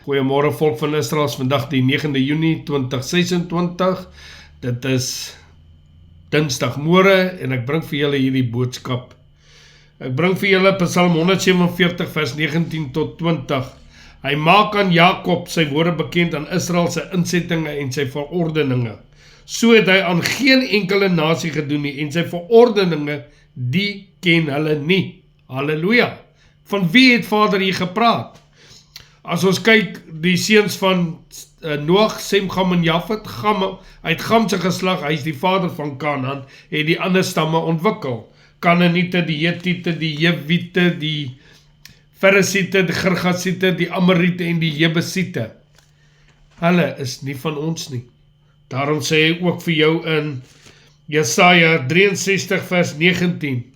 Goeiemôre volk van Israel, vandag die 9de Junie 2026. Dit is Dinsdagmôre en ek bring vir julle hierdie boodskap. Ek bring vir julle Psalm 147 vers 19 tot 20. Hy maak aan Jakob sy woorde bekend, aan Israel sy insettinge en sy verordeninge. So het hy aan geen enkele nasie gedoen nie, en sy verordeninge, die ken hulle nie. Halleluja. Van wie het Vader hier gepraat? As ons kyk, die seuns van Noag, Sem, Gam en Jafet, uit Gam se geslag, hy is die vader van Kanaan, het die ander stamme ontwikkel. Kanaaniete, die Hetiete, die Jewiete, die Ferisiete, die Girgasiete, die Amoriete en die Jebusiete. Hulle is nie van ons nie. Daarom sê hy ook vir jou in Jesaja 63 vers 19,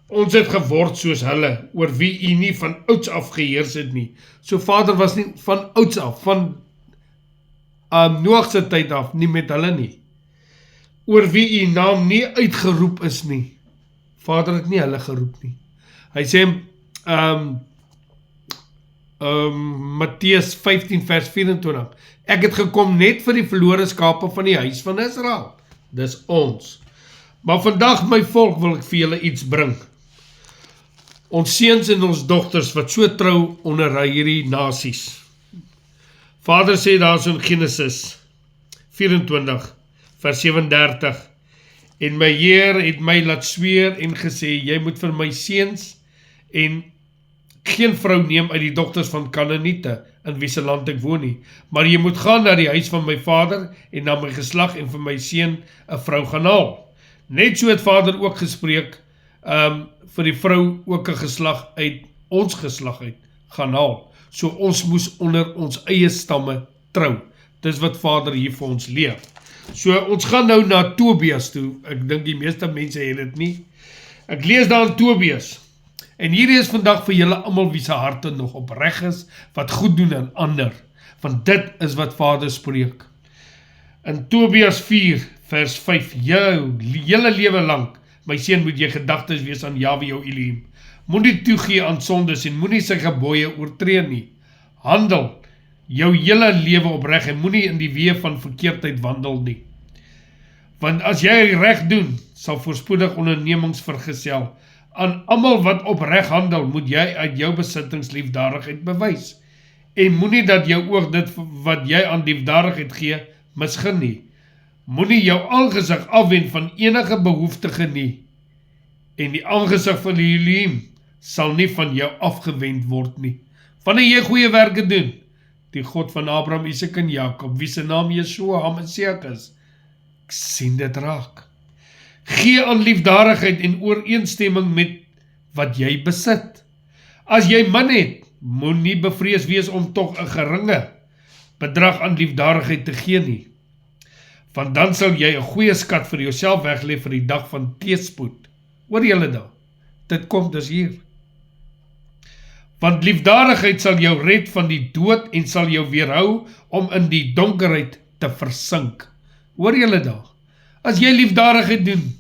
ons het geword soos hulle, oor wie u nie van ouds af geheers het nie. So Vader was nie van ouds af, van Noag se tyd af, nie met hulle nie. Oor wie u naam nie uitgeroep is nie. Vader het nie hulle geroep nie. Hy sê, Matteus 15 vers 24, ek het gekom net vir die verlore skape van die huis van Israel. Dis ons. Maar vandag, my volk, wil ek vir julle iets bring. Ons seuns en ons dogters wat so trou onder hierdie nasies. Vader sê daar so in Genesis 24 vers 37, en my Heer het my laat sweer en gesê, jy moet vir my seuns en geen vrou neem uit die dogters van Kanaaniete, in wie se land ek woon nie, maar jy moet gaan na die huis van my vader en na my geslag en vir my seun 'n vrou gaan haal. Net so het Vader ook gespreek, vir die vrou ook 'n geslag uit ons geslag uit gaan haal. So ons moes onder ons eie stamme trou. Dis wat Vader hier vir ons leer. So ons gaan nou na Tobias toe. Ek dink die meeste mense het dit nie. Ek lees daar in Tobias. En hierdie is vandag vir julle almal wie se harte nog opreg is, wat goed doen aan ander. Want dit is wat Vader spreek. In Tobias 4 vers 5, jou hele lewe lang, my seun, moet jy gedagtes wees aan Jahwe jou Elohim. Moenie toegee aan sondes en moenie sy gebooie oortree nie. Handel jou hele lewe opreg en moenie in die weë van verkeerdheid wandel nie. Want as jy reg doen, sal voorspoedig ondernemings vergesel. Aan almal wat opreg handel, moet jy uit jou besittings liefdadigheid bewys. En moenie dat jou oog dit wat jy aan liefdadigheid gee, misgun nie. Moenie jou aangesig afwend van enige behoeftige nie. En die aangesig van die Elohim sal nie van jou afgewend word nie. Wanneer jy goeie werke doen, die God van Abraham, Isak en Jakob, wie se naam Yeshua HaMashiach is, sien dit raak. Gee aan liefdadigheid en ooreenstemming met wat jy besit. As jy min het, moet nie bevrees wees om tog 'n geringe bedrag aan liefdadigheid te gee nie. Want dan sal jy 'n goeie skat vir jouself weglê vir die dag van teëspoed. Hoor julle daar? Dit kom dus hier. Want liefdadigheid sal jou red van die dood en sal jou weerhou om in die donkerheid te versink. Hoor julle daar? As jy liefdadigheid doen,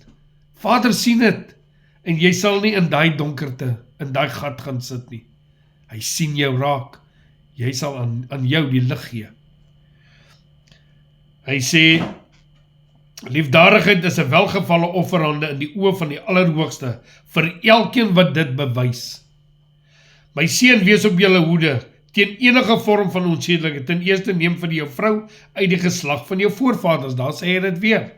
Vader sien dit, en jy sal nie in daai donkerte, in daai gat gaan sit nie. Hy sien jou raak. Jy sal aan jou die lig gee. Hy sê, liefdadigheid is 'n welgevalle offerande in die oë van die Allerhoogste, vir elkeen wat dit bewys. My seun, wees op julle hoede, teen enige vorm van onsedelikheid. Ten eerste neem vir jou vrou uit die geslag van jou voorvaders, daar sê hy dit weer.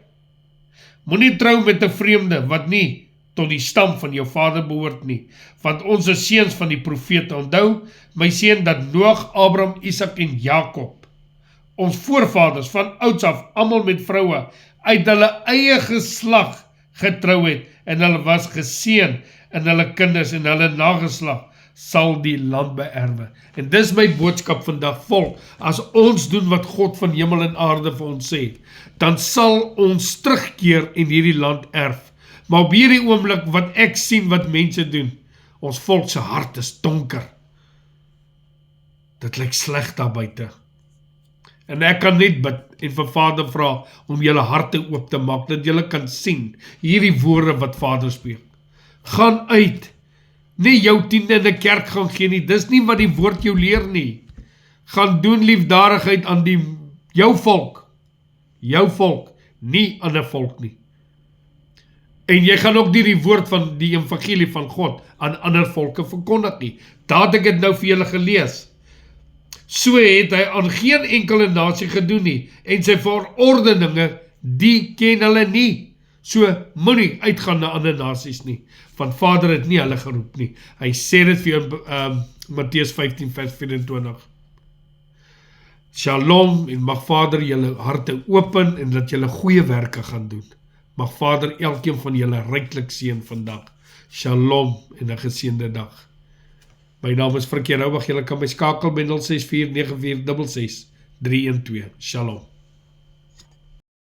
Moenie trou met 'n vreemde, wat nie tot die stam van jou vader behoort nie, want ons is seuns van die profete. Onthou, my seun, dat Noag, Abraham, Isak en Jakob, ons voorvaders van ouds af, almal met vroue, uit hulle eie geslag getrou het, en hulle was geseën in hulle kinders en hulle nageslag sal die land beerwe. En dis my boodskap vandag, volk, as ons doen wat God van hemel en aarde vir ons sê, dan sal ons terugkeer en hierdie land erf. Maar op hierdie oomblik wat ek sien wat mense doen, ons volk se hart is donker. Dit lyk sleg daar buite. En ek kan net bid en vir Vader vra om julle harte oop te maak, dat julle kan sien hierdie woorde wat Vader spreek. Gaan uit, nie jou tiende in die kerk gaan gee nie, dis nie wat die woord jou leer nie. gaan doen liefdadigheid aan jou volk, nie ander volk nie. En jy gaan ook die woord van die evangelie van God aan ander volke verkondig nie. Daar het ek het nou vir julle gelees. So het hy aan geen enkele nasie gedoen nie, en sy verordeninge, die ken hulle nie. So moenie uitgaan na ander nasies nie, want Vader het nie hulle geroep nie. Hy sê dit vir jou in Matteus 15 vers 24. Shalom, en mag Vader julle harte open, en dat julle goeie werke gaan doen. Mag Vader elkeen van julle ryklik seën vandag. Shalom en 'n geseënde dag. My naam is Frikkie Roubach, julle kan my skakel by 064 9466 312. Shalom.